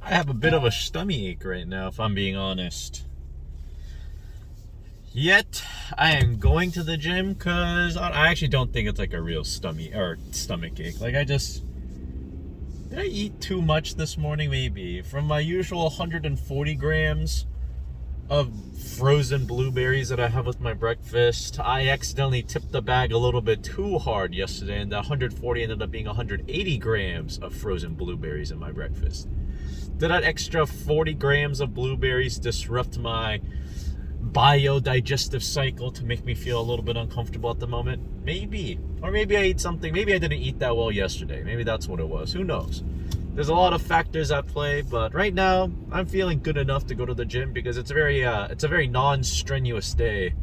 I have a bit of a stomach ache right now, if I'm being honest. Yet, I am going to the gym because I actually don't think it's like a real stomach ache. Like, did I eat too much this morning? Maybe. From my usual 140 grams of frozen blueberries that I have with my breakfast, I accidentally tipped the bag a little bit too hard yesterday, and that 140 ended up being 180 grams of frozen blueberries in my breakfast. Did that extra 40 grams of blueberries disrupt my biodigestive cycle to make me feel a little bit uncomfortable at the moment? Maybe. Or maybe I ate something. Maybe I didn't eat that well yesterday. Maybe that's what it was. Who knows? There's a lot of factors at play, but right now I'm feeling good enough to go to the gym because it's a very non-strenuous day,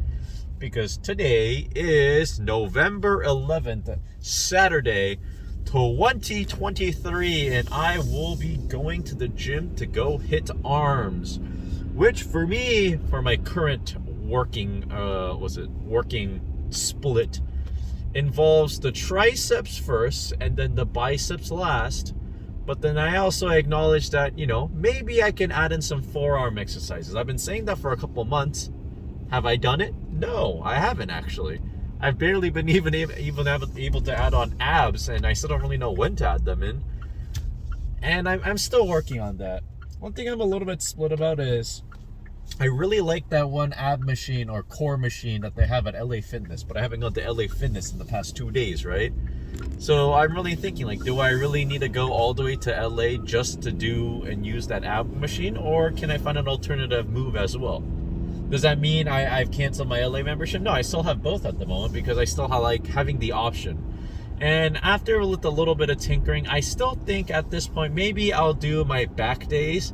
because today is November 11th, Saturday, 2023, and I will be going to the gym to go hit arms, which for me, for my current working split, involves the triceps first and then the biceps last. But then I also acknowledge that, maybe I can add in some forearm exercises. I've been saying that for a couple months. Have I done it? No, I haven't actually. I've barely been even able to add on abs, and I still don't really know when to add them in. And I'm still working on that. One thing I'm a little bit split about is I really like that one ab machine or core machine that they have at LA Fitness, but I haven't gone to LA Fitness in the past 2 days, right? So I'm really thinking, like, do I really need to go all the way to LA just to do and use that ab machine, or can I find an alternative move as well? Does that mean I've canceled my LA membership? No, I still have both at the moment because I still like having the option. And after with a little bit of tinkering, I still think at this point maybe I'll do my back days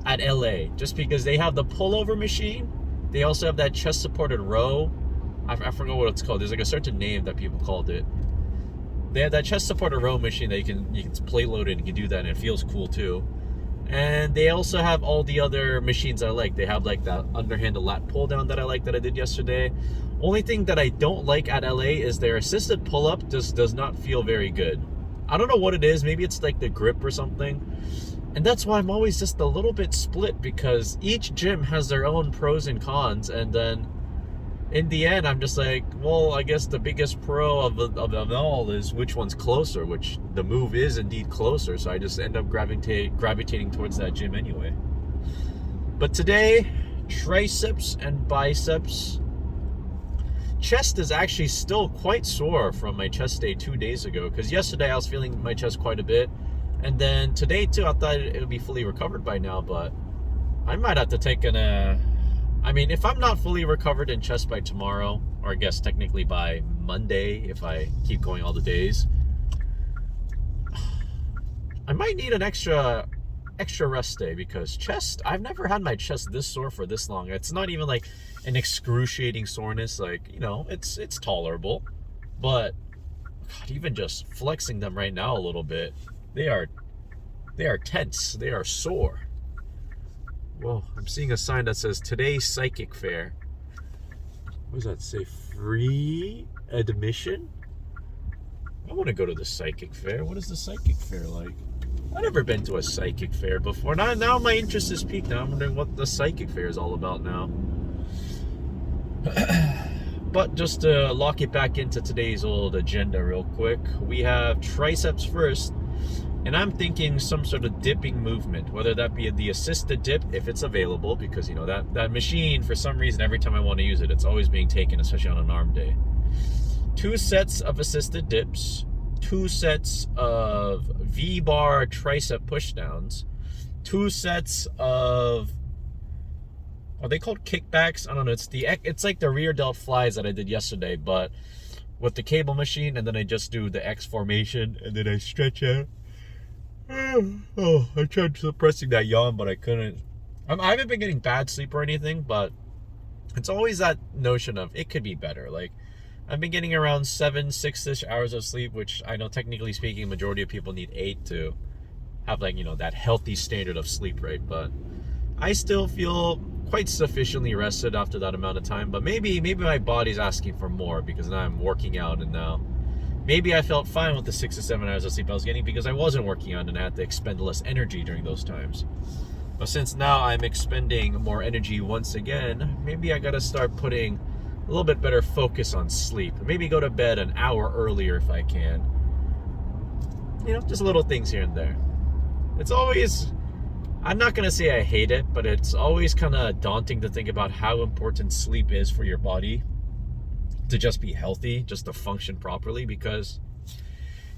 at LA, just because they have the pullover machine. They also have that chest supported row. I forgot what it's called. There's like a certain name that people called it. They have that chest supported row machine that you can plate load it and you can do that, and it feels cool too. And they also have all the other machines I like. They have like that underhanded lat pull down that I like that I did yesterday. Only thing that I don't like at LA is their assisted pull up just does not feel very good. I don't know what it is. Maybe it's like the grip or something. And that's why I'm always just a little bit split, because each gym has their own pros and cons, and then in the end, I'm just like, well, I guess the biggest pro of them all is which one's closer, which the move is indeed closer, so I just end up gravitating towards that gym anyway. But today, triceps and biceps. Chest is actually still quite sore from my chest day 2 days ago, because yesterday I was feeling my chest quite a bit, and then today too, I thought it would be fully recovered by now, but I might have to take if I'm not fully recovered in chest by tomorrow, or I guess technically by Monday if I keep going all the days, I might need an extra rest day, because chest, I've never had my chest this sore for this long. It's not even like an excruciating soreness, like, it's tolerable, but God, even just flexing them right now a little bit, they are tense, they are sore. Whoa, I'm seeing a sign that says today's psychic fair. What does that say? Free admission? I want to go to the psychic fair. What is the psychic fair like? I've never been to a psychic fair before. Now my interest is piqued. Now I'm wondering what the psychic fair is all about now. But just to lock it back into today's old agenda real quick, we have triceps first. And I'm thinking some sort of dipping movement, whether that be the assisted dip, if it's available, because, that machine, for some reason, every time I want to use it, it's always being taken, especially on an arm day. 2 sets of assisted dips, 2 sets of V-bar tricep pushdowns, 2 sets of, are they called kickbacks? I don't know. It's like the rear delt flies that I did yesterday, but with the cable machine, and then I just do the X formation, and then I stretch out. Oh, I tried suppressing that yawn, but I couldn't. I haven't been getting bad sleep or anything, but it's always that notion of it could be better. Like, I've been getting around 6-ish hours of sleep, which I know, technically speaking, majority of people need 8 to have, like, that healthy standard of sleep, right? But I still feel quite sufficiently rested after that amount of time. But maybe my body's asking for more, because now I'm working out, and now maybe I felt fine with the 6 to 7 hours of sleep I was getting because I wasn't working on and I had to expend less energy during those times. But since now I'm expending more energy once again, maybe I gotta start putting a little bit better focus on sleep. Maybe go to bed an hour earlier if I can. You know, just little things here and there. It's always, I'm not gonna say I hate it, but it's always kind of daunting to think about how important sleep is for your body to just be healthy, just to function properly, because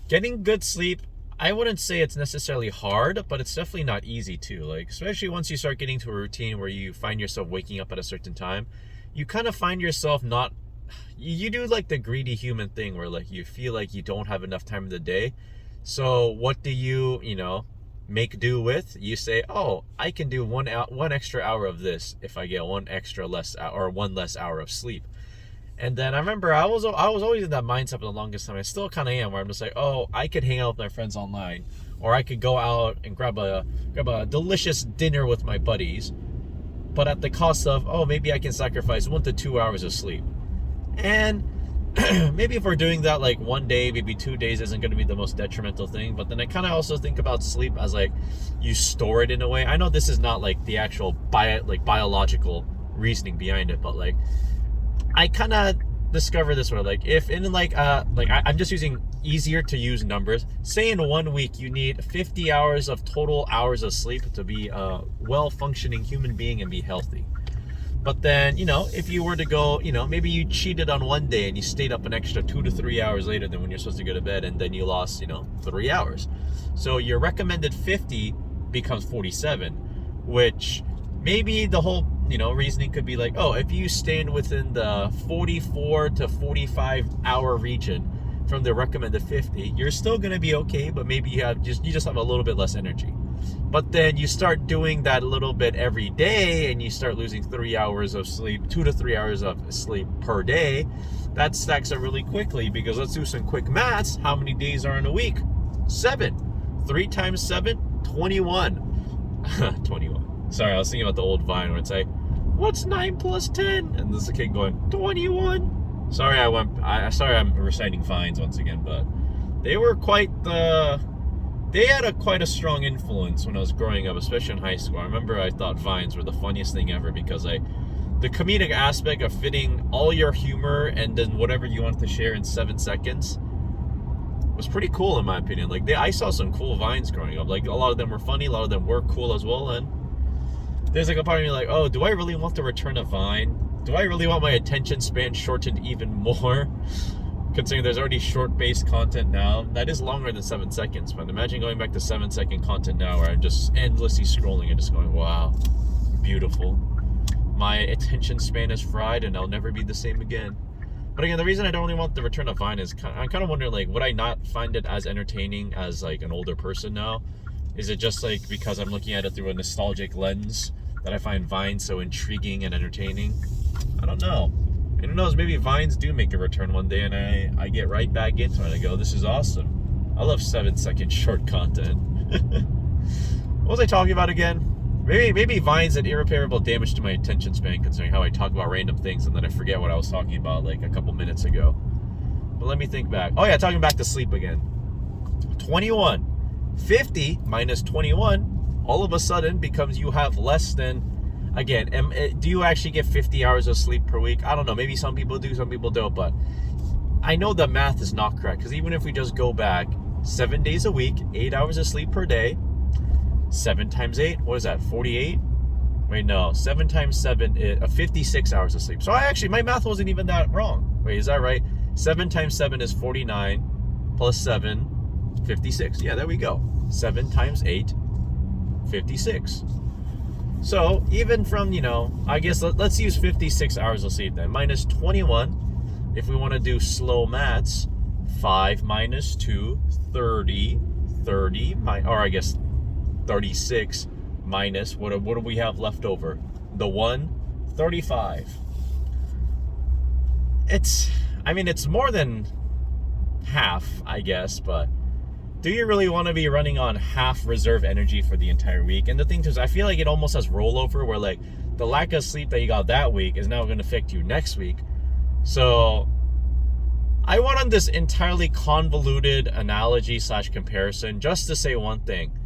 getting good sleep, I wouldn't say it's necessarily hard, but it's definitely not easy too. Like, especially once you start getting to a routine where you find yourself waking up at a certain time, you kind of find yourself not, you do like the greedy human thing where like you feel like you don't have enough time in the day. So what do you make do with? You say, oh, I can do one extra hour of this if I get one less hour of sleep. And then I remember I was always in that mindset for the longest time. I still kind of am, where I'm just like, oh, I could hang out with my friends online, or I could go out and grab a delicious dinner with my buddies, but at the cost of, oh, maybe I can sacrifice 1 to 2 hours of sleep. And maybe if we're doing that like one day, maybe 2 days isn't going to be the most detrimental thing. But then I kind of also think about sleep as like you store it in a way. I know this is not like the actual biological reasoning behind it, but like I kind of discover this way, like if in I'm just using easier to use numbers. Say in 1 week you need 50 hours of total hours of sleep to be a well-functioning human being and be healthy. But then, if you were to go, maybe you cheated on one day and you stayed up an extra 2 to 3 hours later than when you're supposed to go to bed, and then you lost, 3 hours. So your recommended 50 becomes 47, which maybe the whole reasoning could be like, oh, if you stand within the 44 to 45 hour region from the recommended 50, you're still going to be okay, but maybe you just have a little bit less energy. But then you start doing that a little bit every day and you start losing 3 hours of sleep, 2 to 3 hours of sleep per day. That stacks up really quickly, because let's do some quick maths. How many days are in a week? 7. 3 times 7, 21. 21. Sorry, I was thinking about the old Vine where it's like, what's 9 plus 10? And there's a kid going, 21. Sorry, I'm reciting Vines once again, but they were they had quite a strong influence when I was growing up, especially in high school. I remember I thought Vines were the funniest thing ever, because the comedic aspect of fitting all your humor and then whatever you wanted to share in 7 seconds was pretty cool in my opinion. Like I saw some cool Vines growing up. Like a lot of them were funny, a lot of them were cool as well, and there's like a part of me like, oh, do I really want to return a Vine? Do I really want my attention span shortened even more? Considering there's already short-based content now. That is longer than 7 seconds, but imagine going back to 7-second content now where I'm just endlessly scrolling and just going, wow, beautiful. My attention span is fried and I'll never be the same again. But again, the reason I don't really want the return of Vine is I'm kind of wondering, like, would I not find it as entertaining as like an older person now? Is it just like because I'm looking at it through a nostalgic lens that I find Vine so intriguing and entertaining? I don't know. And who knows, maybe Vines do make a return one day and I get right back into it. I go, this is awesome. I love 7-second short content. What was I talking about again? Maybe Vines did irreparable damage to my attention span, considering how I talk about random things and then I forget what I was talking about like a couple minutes ago. But let me think back. Oh yeah, talking back to sleep again. 21. 50 minus 21 all of a sudden becomes you have less than, again, do you actually get 50 hours of sleep per week? I don't know. Maybe some people do, some people don't. But I know the math is not correct, because even if we just go back 7 days a week, 8 hours of sleep per day, 7 times 8, what is that, 48? Wait, no, 7 times 7 is 56 hours of sleep. So my math wasn't even that wrong. Wait, is that right? 7 times 7 is 49, plus 7, 56. Yeah, there we go. 7 times 8, 56. So even from, I guess let's use 56 hours of sleep then. Minus 21, if we want to do slow maths, 5 minus 2, 30, or I guess 36 minus, what do we have left over? The 1, 35. It's more than half, I guess, but do you really want to be running on half reserve energy for the entire week? And the thing is, I feel like it almost has rollover, where like the lack of sleep that you got that week is now going to affect you next week. So, I mean, it's more than half, I guess, but do you really want to be running on half reserve energy for the entire week? And the thing is, I feel like it almost has rollover, where like the lack of sleep that you got that week is now going to affect you next week. So I went on this entirely convoluted analogy slash comparison just to say one thing.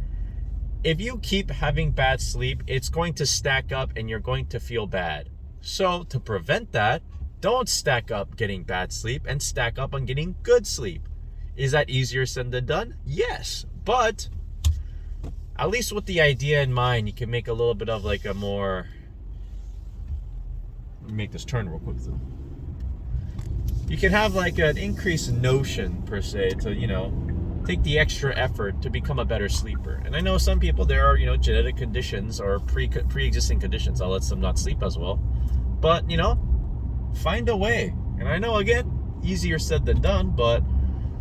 If you keep having bad sleep, it's going to stack up and you're going to feel bad. So to prevent that, don't stack up getting bad sleep and stack up on getting good sleep. Is that easier said than done? Yes. But at least with the idea in mind, you can make a little bit of like a more... Let me make this turn real quick though. You can have like an increased notion per se to, you know, take the extra effort to become a better sleeper. And I know some people, there are, you know, genetic conditions or pre-existing conditions that lets them not sleep as well. But, you know, find a way. And I know, again, easier said than done, but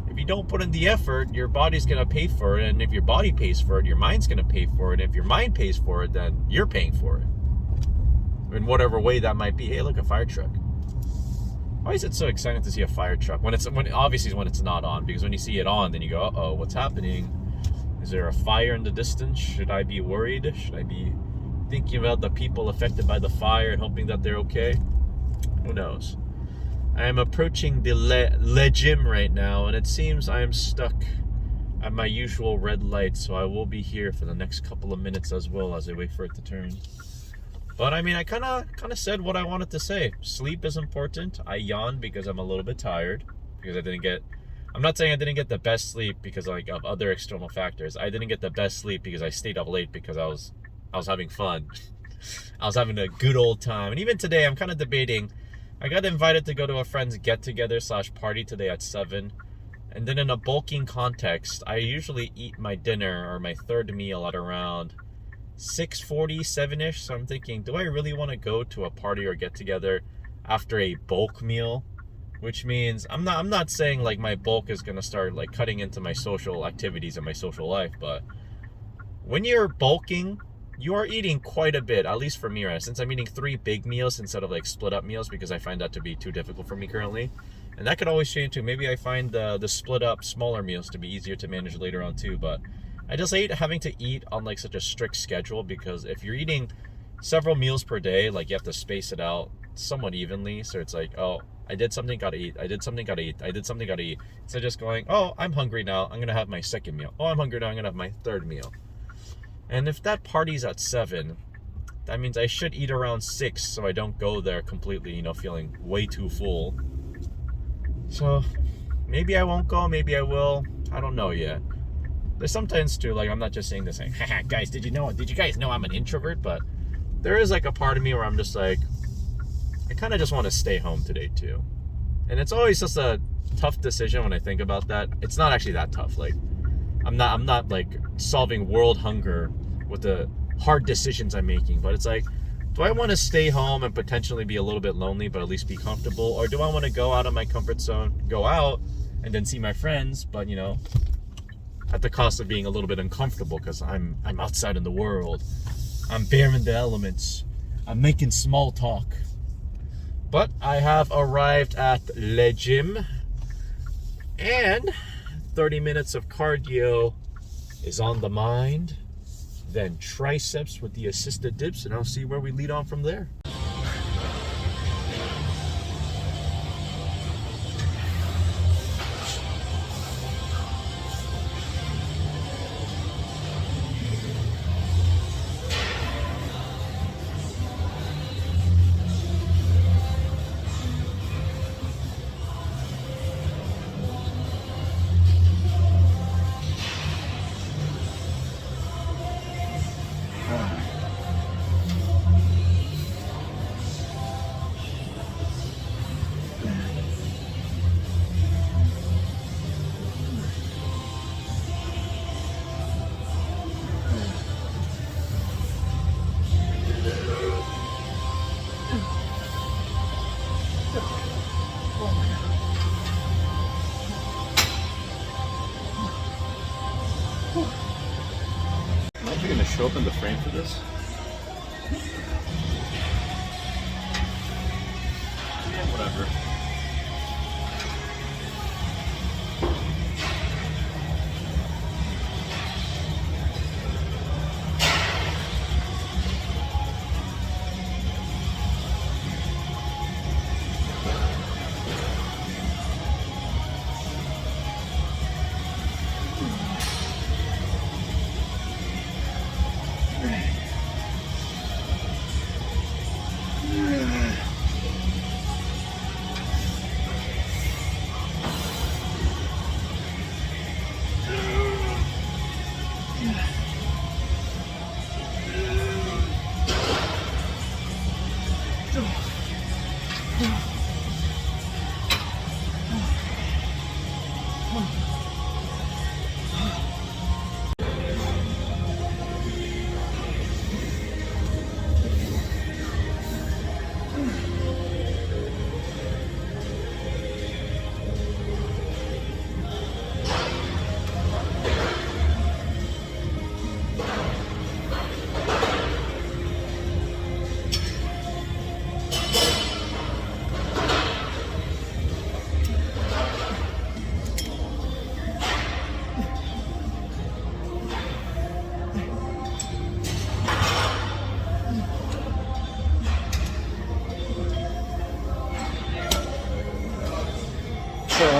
if you don't put in the effort, your body's going to pay for it. And if your body pays for it, your mind's going to pay for it. And if your mind pays for it, then you're paying for it. In whatever way that might be. Hey, look, a fire truck. Why is it so exciting to see a fire truck? When obviously when it's not on, because when you see it on, then you go, uh-oh, what's happening? Is there a fire in the distance? Should I be worried? Should I be thinking about the people affected by the fire and hoping that they're okay? Who knows? I am approaching the le gym right now, and it seems I am stuck at my usual red light, so I will be here for the next couple of minutes as well as I wait for it to turn. But I mean, I kind of said what I wanted to say. Sleep is important. I yawned because I'm a little bit tired, because I'm not saying I didn't get the best sleep because like of other external factors. I didn't get the best sleep because I stayed up late because I was having fun. I was having a good old time. And even today, I'm kind of debating. I got invited to go to a friend's get-together / party today at 7. And then in a bulking context, I usually eat my dinner or my third meal at around 6:40, 7-ish. So I'm thinking, do I really want to go to a party or get together after a bulk meal? Which means I'm not saying like my bulk is gonna start like cutting into my social activities and my social life, but when you're bulking, you are eating quite a bit, at least for me, right? Since I'm eating 3 big meals instead of like split up meals, because I find that to be too difficult for me currently. And that could always change too. Maybe I find the split up smaller meals to be easier to manage later on too, but I just hate having to eat on like such a strict schedule, because if you're eating several meals per day, like you have to space it out somewhat evenly. So it's like, oh, I did something, gotta eat. I did something, gotta eat. I did something, gotta eat. So just going, oh, I'm hungry now, I'm gonna have my second meal. Oh, I'm hungry now, I'm gonna have my third meal. And if that party's at 7, that means I should eat around 6 so I don't go there completely, you know, feeling way too full. So maybe I won't go, maybe I will. I don't know yet. There's sometimes too, like, I'm not just saying this saying, haha, guys, did you guys know I'm an introvert? But there is like a part of me where I'm just like, I kind of just want to stay home today too. And it's always just a tough decision when I think about that. It's not actually that tough. Like, I'm not like solving world hunger with the hard decisions I'm making, but it's like, do I want to stay home and potentially be a little bit lonely, but at least be comfortable? Or do I want to go out of my comfort zone, go out and then see my friends, but you know, at the cost of being a little bit uncomfortable because I'm outside in the world. I'm bearing the elements. I'm making small talk. But I have arrived at Le Gym, and 30 minutes of cardio is on the mind. Then triceps with the assisted dips, and I'll see where we lead on from there. Am I actually going to show up in the frame for this? Yeah, whatever.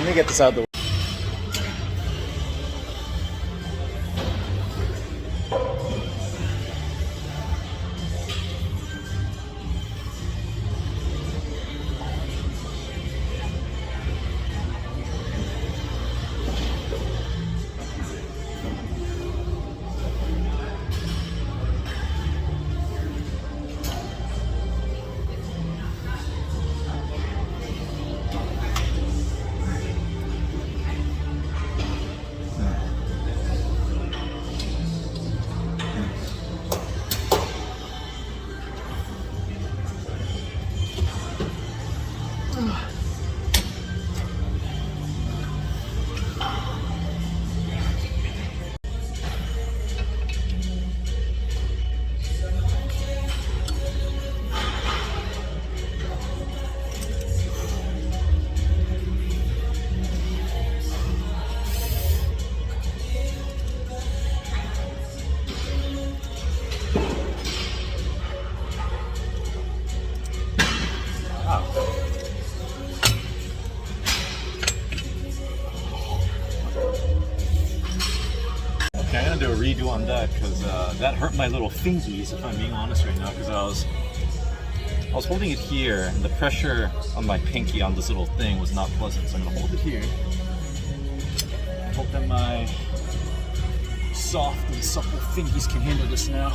Let me get this out of the way. Okay, I'm gonna do a redo on that because that hurt my little fingies, if I'm being honest right now, because I was holding it here and the pressure on my pinky on this little thing was not pleasant, so I'm gonna hold it here. I hope that my soft and supple fingies can handle this now.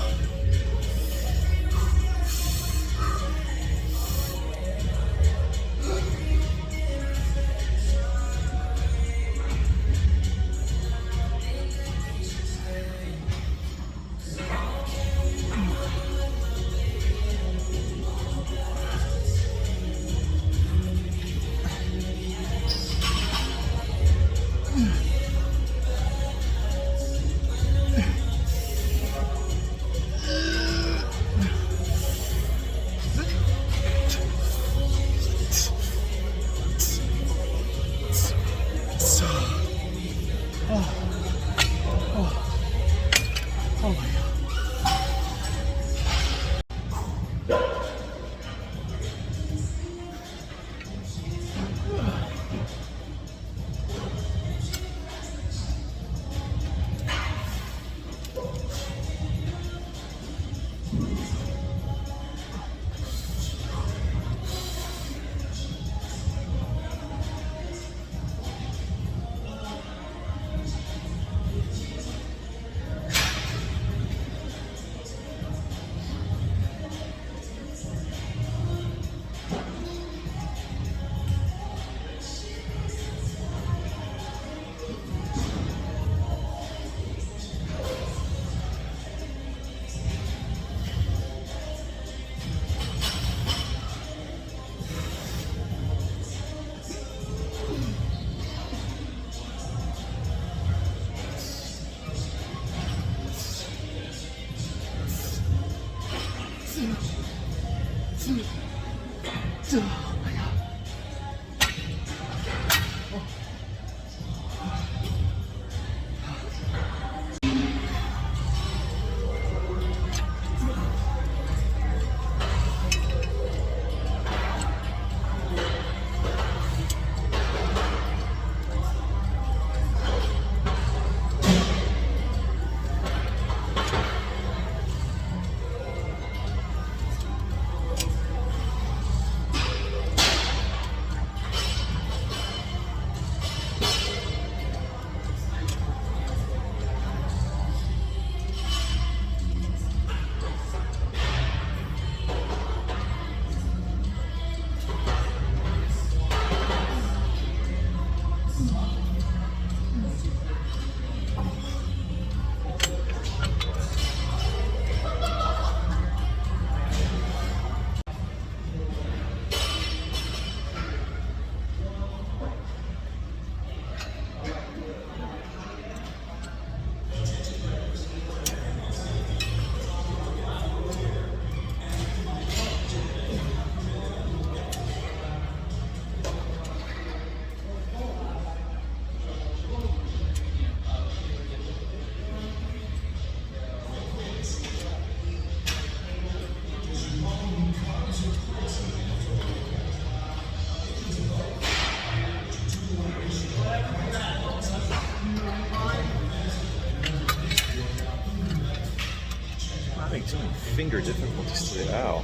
finger difficulties today. Ow.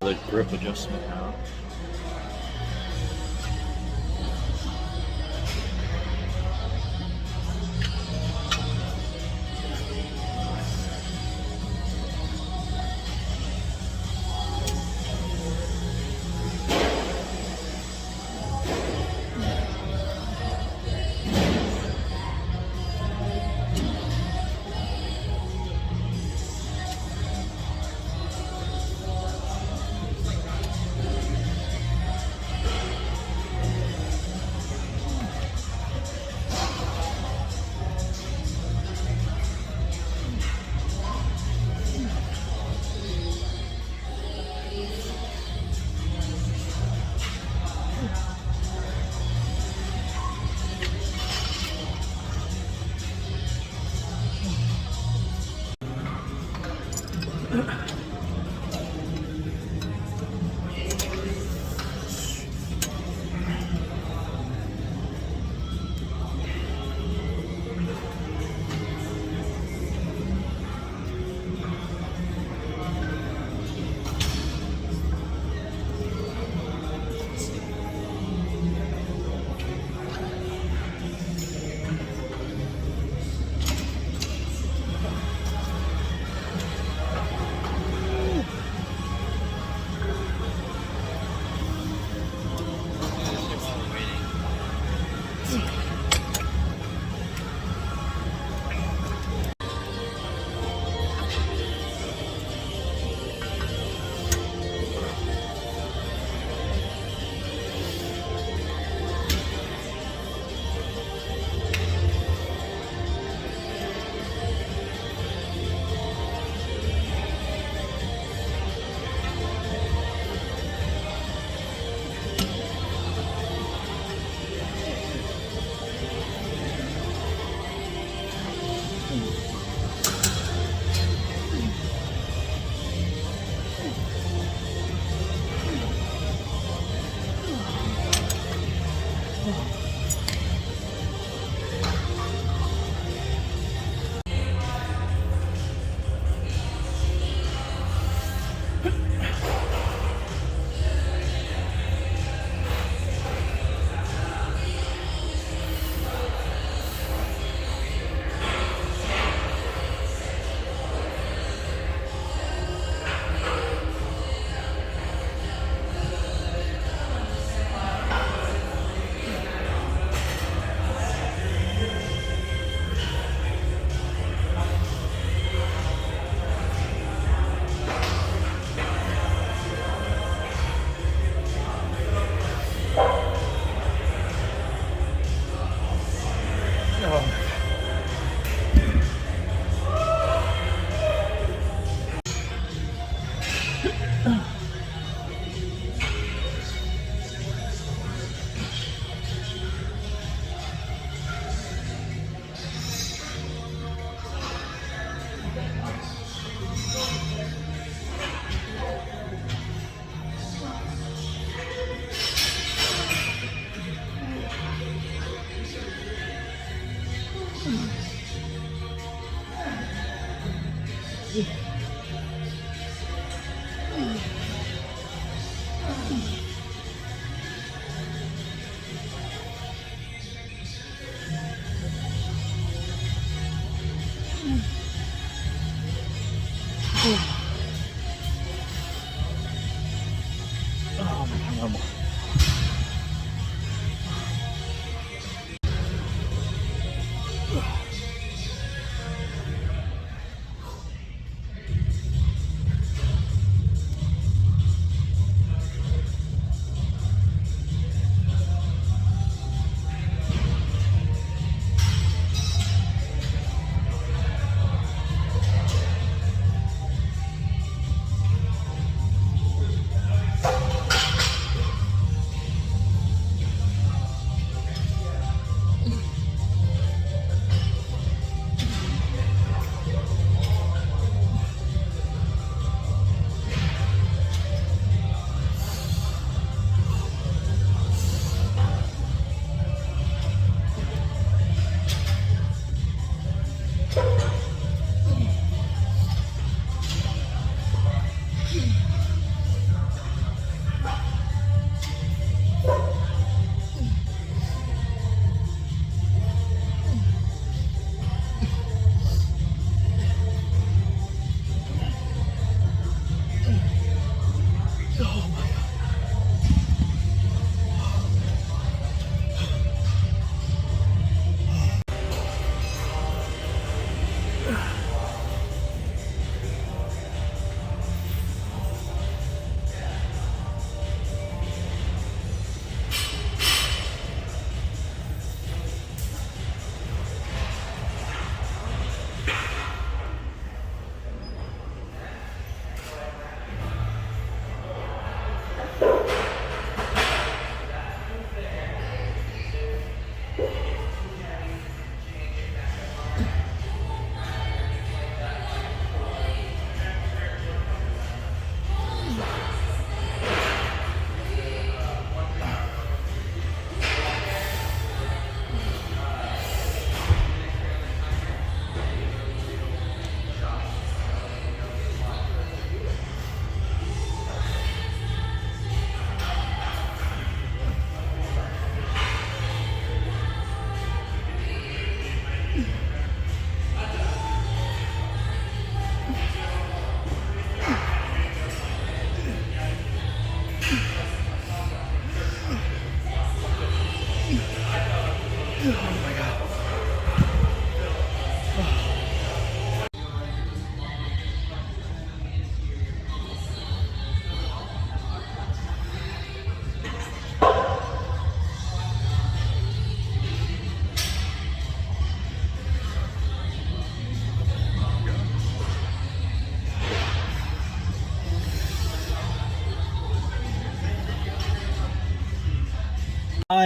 The grip adjustment now.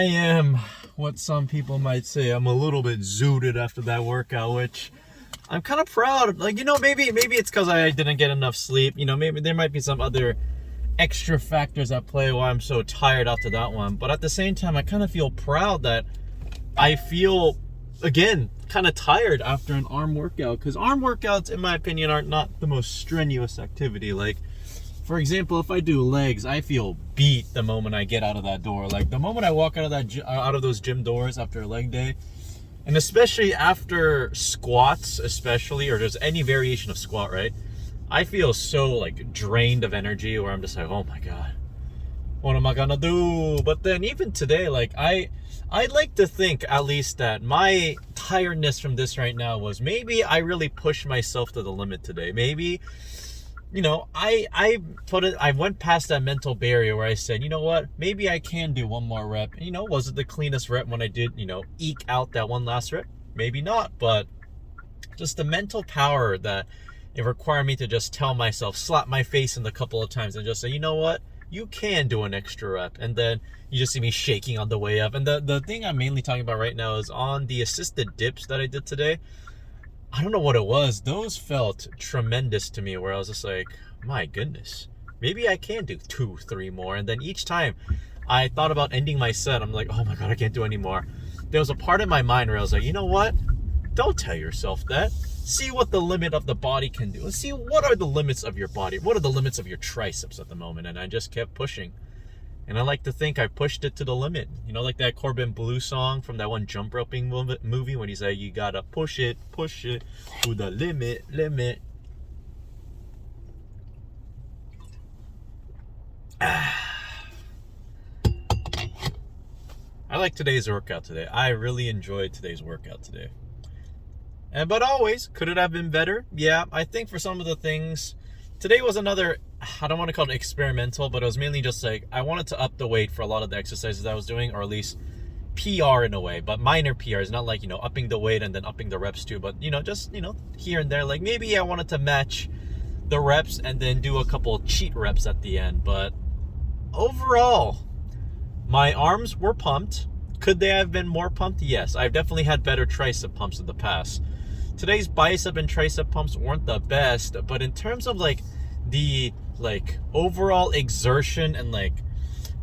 am what some people might say. I'm a little bit zooted after that workout, which I'm kind of proud. Like, maybe it's because I didn't get enough sleep. Maybe there might be some other extra factors at play why I'm so tired after that one. But at the same time, I kind of feel proud that I feel, again, kind of tired after an arm workout. Because arm workouts, in my opinion, are not the most strenuous activity. Like, for example, if I do legs, I feel beat the moment I get out of that door. Like, the moment I walk out of those gym doors after a leg day, and especially after squats, or just any variation of squat, right? I feel so like drained of energy where I'm just like, oh my God, what am I gonna do? But then even today, like I'd like to think at least that my tiredness from this right now was maybe I really pushed myself to the limit today. Maybe, I went past that mental barrier where I said, you know what, maybe I can do one more rep. Was it the cleanest rep when I did, eke out that one last rep? Maybe not, but just the mental power that it required me to just tell myself, slap my face in a couple of times and just say, you know what, you can do an extra rep. And then you just see me shaking on the way up. And the thing I'm mainly talking about right now is on the assisted dips that I did today. I don't know what it was. Those felt tremendous to me where I was just like, my goodness, maybe I can do 2-3 more. And then each time I thought about ending my set, I'm like, oh my God, I can't do any more. There was a part in my mind where I was like, you know what? Don't tell yourself that. See what the limit of the body can do. See what are the limits of your body. What are the limits of your triceps at the moment? And I just kept pushing. And I like to think I pushed it to the limit. Like that Corbin Bleu song from that one jump roping movie when he's like, you gotta push it to the limit. I like today's workout today. I really enjoyed today's workout today. But always, could it have been better? Yeah, I think for some of the things, today was another, I don't want to call it experimental, but it was mainly just like, I wanted to up the weight for a lot of the exercises I was doing, or at least PR in a way, but minor PRs, not like, upping the weight and then upping the reps too, but, just, here and there, like maybe I wanted to match the reps and then do a couple cheat reps at the end. But overall, my arms were pumped. Could they have been more pumped? Yes, I've definitely had better tricep pumps in the past. Today's bicep and tricep pumps weren't the best, but in terms of the overall exertion and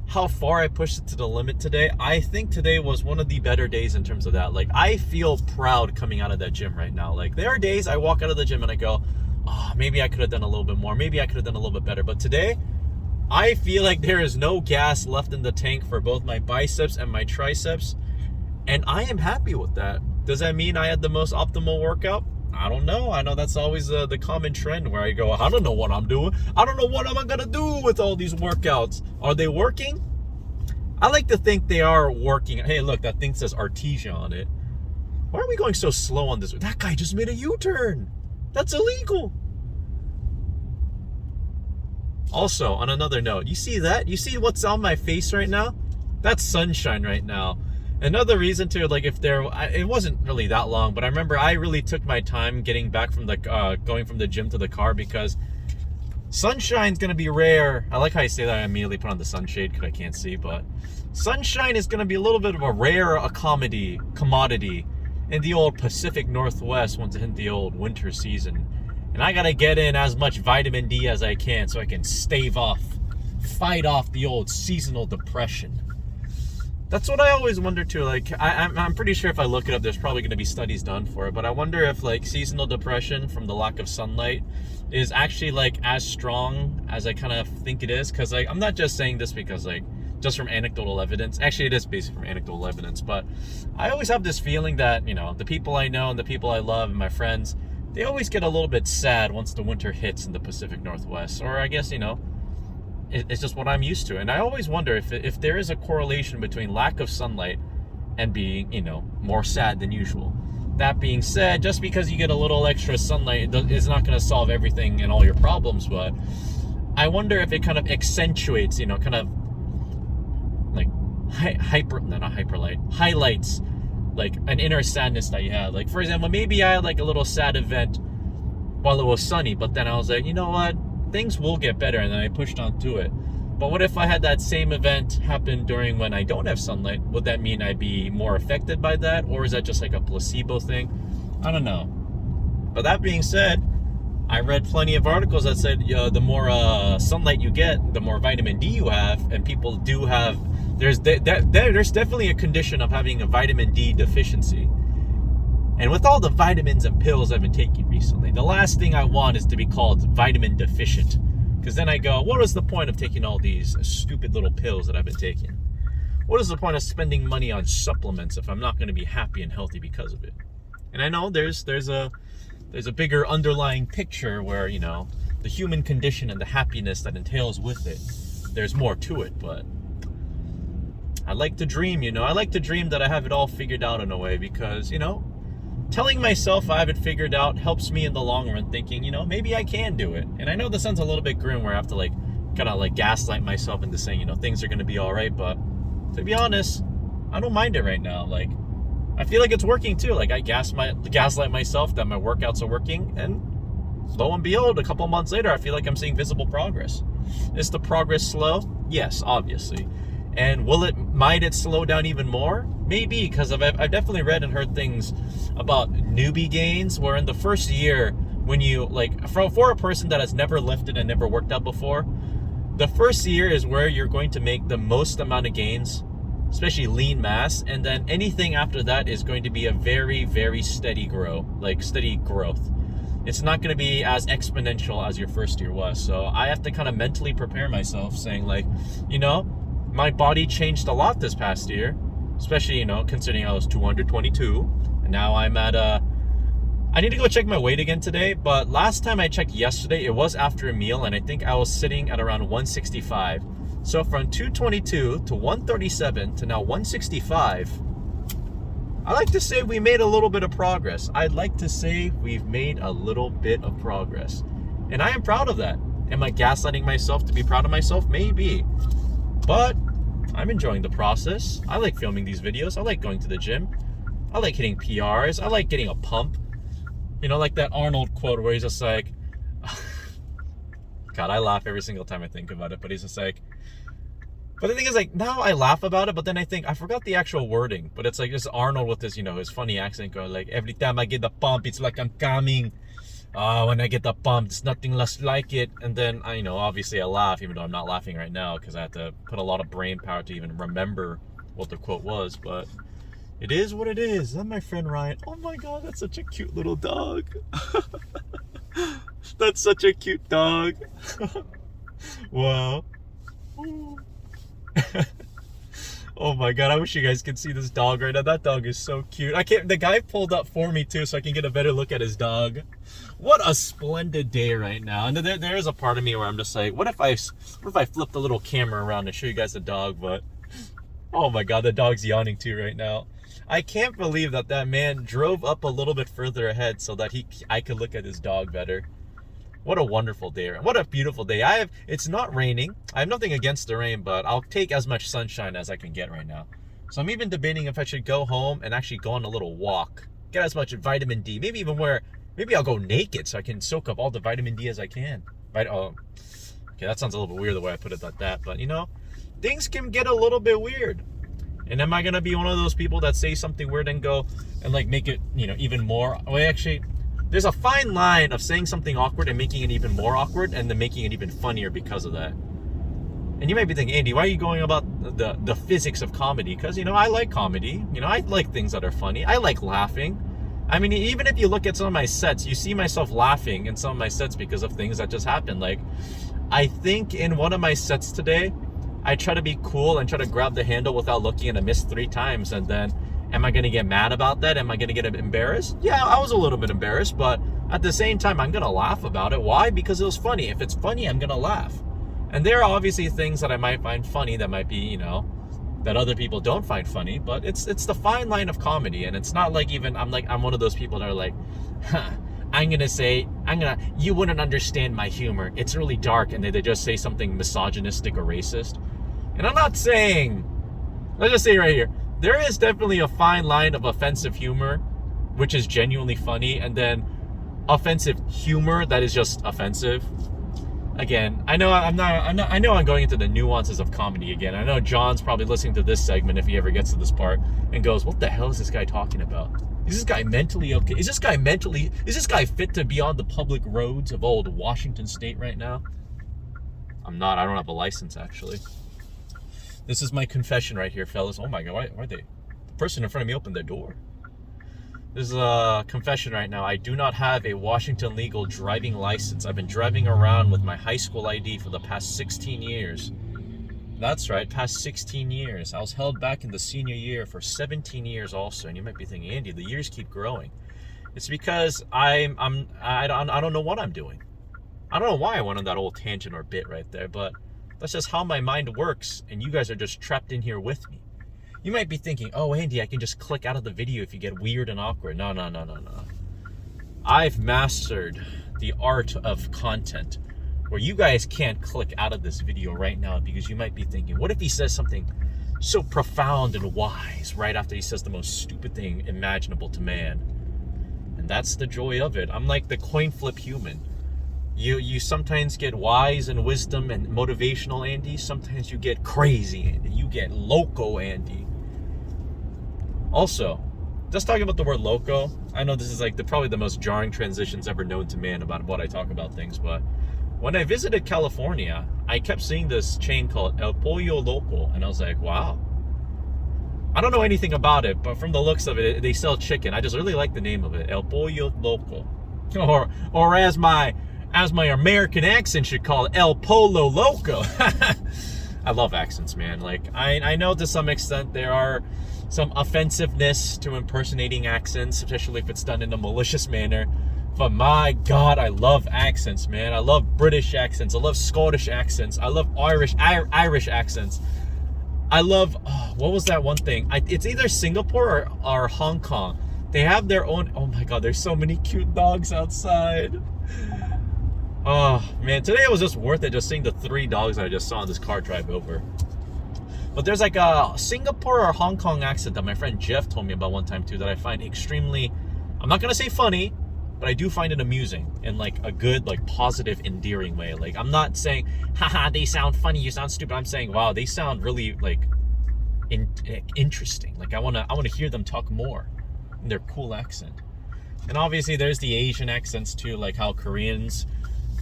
how far I pushed it to the limit today, I think today was one of the better days in terms of that. I feel proud coming out of that gym right now. There are days I walk out of the gym and I go, oh, maybe I could have done a little bit more. Maybe I could have done a little bit better. But today, I feel like there is no gas left in the tank for both my biceps and my triceps. And I am happy with that. Does that mean I had the most optimal workout? I don't know. I know that's always the common trend where I go, I don't know what I'm doing. I don't know what am I going to do with all these workouts. Are they working? I like to think they are working. Hey, look, that thing says Artesia on it. Why are we going so slow on this? That guy just made a U-turn. That's illegal. Also, on another note, you see that? You see what's on my face right now? That's sunshine right now. Another reason to, it wasn't really that long, but I remember I really took my time getting back from going from the gym to the car because sunshine's gonna be rare. I like how I say that. I immediately put on the sunshade because I can't see, but sunshine is gonna be a little bit of a rare commodity in the old Pacific Northwest once it hit the old winter season. And I gotta get in as much vitamin D as I can so I can fight off the old seasonal depression. That's what I always wonder too. I'm pretty sure if I look it up, there's probably going to be studies done for it. But I wonder if seasonal depression from the lack of sunlight is actually as strong as I kind of think it is. Because I'm not just saying this because just from anecdotal evidence. Actually, it is basically from anecdotal evidence. But I always have this feeling that the people I know and the people I love and my friends, they always get a little bit sad once the winter hits in the Pacific Northwest. Or I guess it's just what I'm used to. And I always wonder if there is a correlation between lack of sunlight and being, more sad than usual. That being said, just because you get a little extra sunlight is not going to solve everything and all your problems, but I wonder if it kind of accentuates, kind of highlights an inner sadness that you have. For example, maybe I had a little sad event while it was sunny, but then I was like, you know what? Things will get better, and then I pushed on to it. But what if I had that same event happen during when I don't have sunlight? Would that mean I'd be more affected by that? Or is that just like a placebo thing? I don't know. But that being said, I read plenty of articles that said the more sunlight you get, the more vitamin D you have. And people do have, there's definitely a condition of having a vitamin D deficiency. And with all the vitamins and pills I've been taking recently, the last thing I want is to be called vitamin deficient. Because then I go, what is the point of taking all these stupid little pills that I've been taking? What is the point of spending money on supplements if I'm not going to be happy and healthy because of it? And I know there's a bigger underlying picture where, you know, the human condition and the happiness that entails with it, there's more to it. But I like to dream, you know. I like to dream that I have it all figured out in a way because, you know, telling myself I have it figured out helps me in the long run, thinking, you know, maybe I can do it. And I know this sounds a little bit grim where I have to like kind of like gaslight myself into saying, you know, things are going to be all right. But to be honest, I don't mind it right now. Like, I feel like it's working too. Like, I gaslight myself that my workouts are working, and lo and behold, a couple months later, I feel like I'm seeing visible progress. Is the progress slow? Yes, obviously. And might it slow down even more? Maybe, because I've definitely read and heard things about newbie gains, where in the first year, when you, like, for a person that has never lifted and never worked out before, the first year is where you're going to make the most amount of gains, especially lean mass, and then anything after that is going to be a very, very steady growth. It's not going to be as exponential as your first year was. So I have to kind of mentally prepare myself, saying like, you know, my body changed a lot this past year, especially, you know, considering I was 222, and now I'm at I need to go check my weight again today, but last time I checked yesterday, it was after a meal, and I think I was sitting at around 165. So from 222 to 137 to now 165, I like to say we made a little bit of progress. I'd like to say we've made a little bit of progress. And I am proud of that. Am I gaslighting myself to be proud of myself? Maybe. But I'm enjoying the process. I like filming these videos. I like going to the gym. I like hitting PRs. I like getting a pump. You know, like that Arnold quote where he's just like, God, I laugh every single time I think about it, but he's just like, but the thing is, like, now I laugh about it, but then I think, I forgot the actual wording, but it's like, this Arnold with this, you know, his funny accent going like, every time I get the pump, it's like I'm coming. When I get the pump, it's nothing less like it. And then, you know, obviously I laugh, even though I'm not laughing right now, because I have to put a lot of brain power to even remember what the quote was, but it is what it is. And my friend Ryan, oh my God, that's such a cute little dog. That's such a cute dog. Wow. Oh my God, I wish you guys could see this dog right now. That dog is so cute. The guy pulled up for me too, so I can get a better look at his dog. What a splendid day right now. And there is a part of me where I'm just like, what if I flip the little camera around and show you guys the dog? But oh my God, the dog's yawning too right now. I can't believe that man drove up a little bit further ahead so that I could look at his dog better. What a wonderful day. What a beautiful day. It's not raining. I have nothing against the rain, but I'll take as much sunshine as I can get right now. So I'm even debating if I should go home and actually go on a little walk. Get as much vitamin D. Maybe I'll go naked so I can soak up all the vitamin D as I can. Okay, that sounds a little bit weird the way I put it like that. But, you know, things can get a little bit weird. And am I going to be one of those people that say something weird and go and, like, make it, you know, even more? Well, actually, there's a fine line of saying something awkward and making it even more awkward and then making it even funnier because of that. And you might be thinking, Andy, why are you going about the physics of comedy? Because, you know, I like comedy. You know, I like things that are funny. I like laughing. I mean, even if you look at some of my sets, you see myself laughing in some of my sets because of things that just happened. Like, I think in one of my sets today, I try to be cool and try to grab the handle without looking, and I missed 3 times. And then, am I going to get mad about that? Am I going to get embarrassed? Yeah, I was a little bit embarrassed, but at the same time, I'm going to laugh about it. Why? Because it was funny. If it's funny, I'm going to laugh. And there are obviously things that I might find funny that might be, you know, that other people don't find funny, but it's the fine line of comedy. And it's not like even, I'm one of those people that are like, you wouldn't understand my humor. It's really dark. And they just say something misogynistic or racist. And I'm not saying, let's just say right here, there is definitely a fine line of offensive humor, which is genuinely funny, and then offensive humor that is just offensive. again, I know I know I'm going into the nuances of comedy again. I know John's probably listening to this segment if he ever gets to this part and goes, what the hell is this guy talking about? Is this guy mentally okay? Is this guy fit to be on the public roads of old Washington State right now? I'm not. I don't have a license, actually. This is my confession right here, fellas. Oh my God, why they? The person in front of me opened their door. This is a confession right now. I do not have a Washington legal driving license. I've been driving around with my high school ID for the past 16 years. That's right, past 16 years. I was held back in the senior year for 17 years also. And you might be thinking, Andy, the years keep growing. It's because I don't know what I'm doing. I don't know why I went on that old tangent or bit right there, but that's just how my mind works, and you guys are just trapped in here with me. You might be thinking, oh, Andy, I can just click out of the video if you get weird and awkward. No. I've mastered the art of content where you guys can't click out of this video right now because you might be thinking, what if he says something so profound and wise right after he says the most stupid thing imaginable to man? And that's the joy of it. I'm like the coin flip human. You sometimes get wise and wisdom and motivational Andy. Sometimes you get crazy Andy. You get loco Andy. Also, just talking about the word loco, I know this is like probably the most jarring transitions ever known to man about what I talk about things, but when I visited California, I kept seeing this chain called El Pollo Loco, and I was like, wow. I don't know anything about it, but from the looks of it, they sell chicken. I just really like the name of it, El Pollo Loco. Or as my American accent should call it, El Polo Loco. I love accents, man. Like, I know to some extent there are some offensiveness to impersonating accents, especially if it's done in a malicious manner. But my God, I love accents, man. I love British accents. I love Scottish accents. I love Irish accents. I love, what was that one thing? It's either Singapore or Hong Kong. They have their own, oh my God, there's so many cute dogs outside. Oh man, today it was just worth it just seeing the 3 dogs I just saw in this car drive over. But there's like a Singapore or Hong Kong accent that my friend Jeff told me about one time too that I find extremely, I'm not gonna say funny, but I do find it amusing in like a good, like positive, endearing way. Like, I'm not saying, haha, they sound funny, you sound stupid. I'm saying, wow, they sound really like interesting. Like I wanna hear them talk more in their cool accent. And obviously there's the Asian accents too, like how Koreans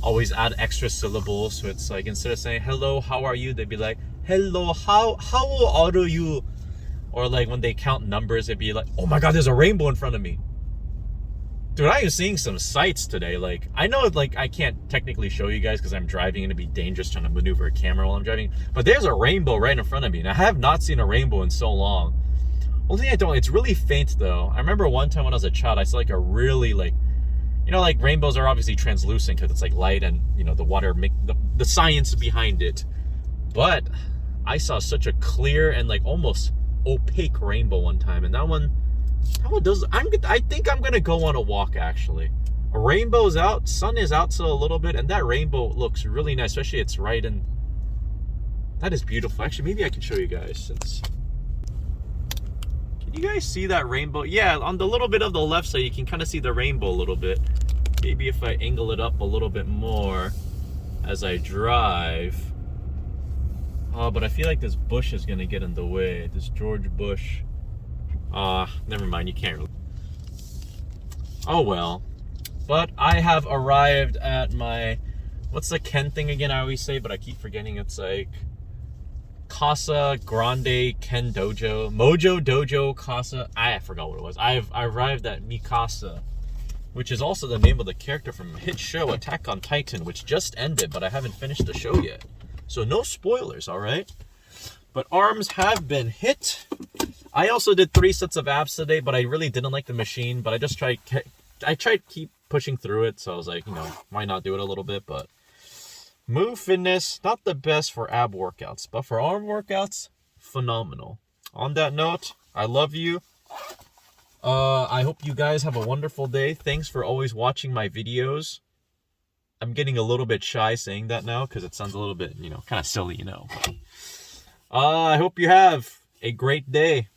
always add extra syllables. So it's like, instead of saying hello, how are you, they'd be like, hello, how are you? Or like when they count numbers, it'd be like, oh my God, there's a rainbow in front of me. Dude, I am seeing some sights today. Like, I know like I can't technically show you guys because I'm driving and it'd be dangerous trying to maneuver a camera while I'm driving, but there's a rainbow right in front of me, and I have not seen a rainbow in so long. Only thing I don't, it's really faint though. I remember one time when I was a child, I saw like a really like, you know, like rainbows are obviously translucent because it's like light and, you know, the water make the science behind it. But I saw such a clear and like almost opaque rainbow one time, and that one does. I think I'm gonna go on a walk actually. A rainbow's out, sun is out still a little bit, and that rainbow looks really nice, especially it's right in. That is beautiful. Actually, maybe I can show you guys since. Can you guys see that rainbow? Yeah, on the little bit of the left side, you can kind of see the rainbow a little bit. Maybe if I angle it up a little bit more as I drive. Oh, but I feel like this bush is gonna get in the way. This George Bush. Never mind, you can't really. Oh well. But I have arrived at my, what's the Ken thing again I always say, but I keep forgetting. It's like Casa Grande Ken Dojo. Mojo Dojo Casa. I forgot what it was. I arrived at Mikasa, which is also the name of the character from a hit show Attack on Titan, which just ended, but I haven't finished the show yet. So no spoilers, alright? But arms have been hit. I also did 3 sets of abs today, but I really didn't like the machine. But I tried keep pushing through it, so I was like, you know, why not do it a little bit? But Move Fitness, not the best for ab workouts, but for arm workouts, phenomenal. On that note, I love you. I hope you guys have a wonderful day. Thanks for always watching my videos. I'm getting a little bit shy saying that now because it sounds a little bit, you know, kind of silly, you know. I hope you have a great day.